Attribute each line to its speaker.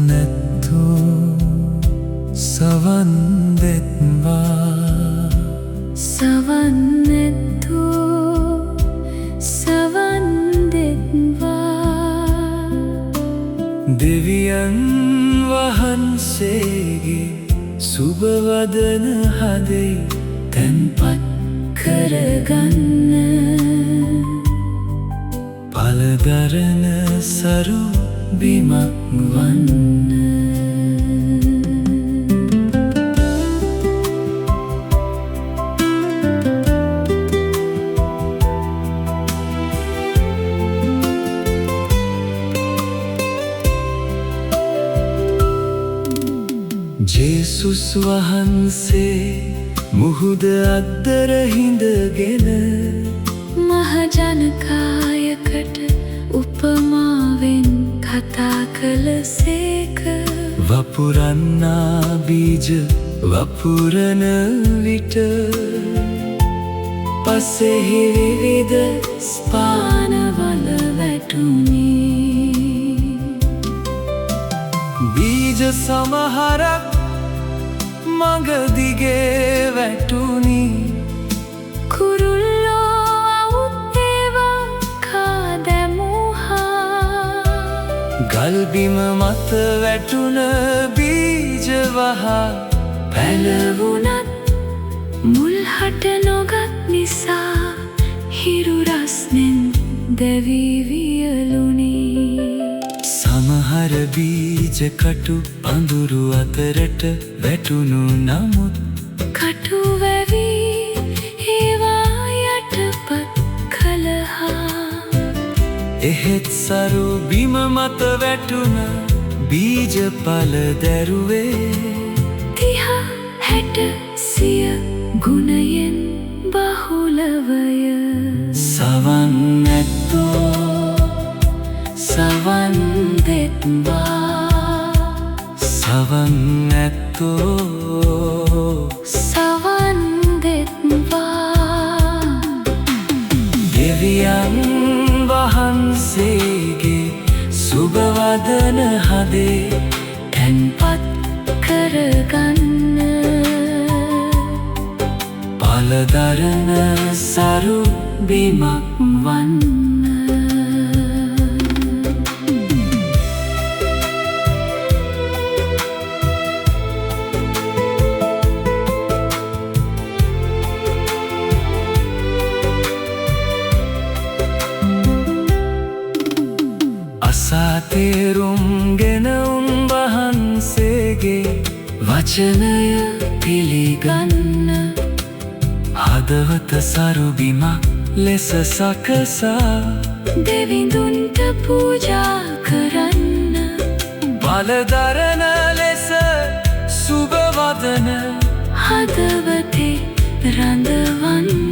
Speaker 1: සවන්නැත්තෝ සවන් දෙත්වා
Speaker 2: සවන්නැත්තෝ සවන් දෙත්වා
Speaker 1: දෙවියන් වහන්සේගේ සුබවදන හදේ
Speaker 2: තැන්පත් කරගන්න
Speaker 1: පලදරන සරු බිමක් වන්න ජේසුස් වහන්සේ මුහුද අද්දර හිඳගෙන
Speaker 2: මහජනකායකට උපමාවෙන් කතා කළසේක
Speaker 1: වපුරන්නා බීජ වපුරන විට පසෙහි විවිධ ස්පානවල වැටුණි බීජ සමහරක් මගදිගේ වැටුණි
Speaker 2: කුරුල්ලෝ අවුත් ඒවා කා දැමුහා
Speaker 1: ගල්බිම මත වැටුණ බීජ වහා
Speaker 2: පැලවුණත් මුල් හට නොගත් නිසා හිරු රස්නෙන් දැවී වියලුණි
Speaker 1: සමහර බීජ කටු පඳුරු අතරට වැටුණු නමුත්
Speaker 2: කටු වැවී ඒවා යටපත් කළහා
Speaker 1: එහෙත් සරු බිම මත වැටුණ බීජ පල දැරුවේ
Speaker 2: 30-60 ගුණයෙන් බහුලවය
Speaker 1: සවන්නැත්තෝ
Speaker 2: සවන් දෙත්වා
Speaker 1: සවන්නැත්තෝ
Speaker 2: සවන් දෙත්වා
Speaker 1: දෙවියන් වහන්සේගේ සුබවදන හදේ
Speaker 2: තැන්පත් කරගන්න
Speaker 1: පලදරන සරු බිමක් වන්න අසාතේරුම්ගෙන උන්වහන්සේගේ වචනය පිළිගන්න හදවත සරුබිමක් ලෙස සකසා
Speaker 2: දෙවිඳුන්ට පූජා කරන්න
Speaker 1: බලදරන ලෙස සුබවදන
Speaker 2: හදවතේ රඳවන්න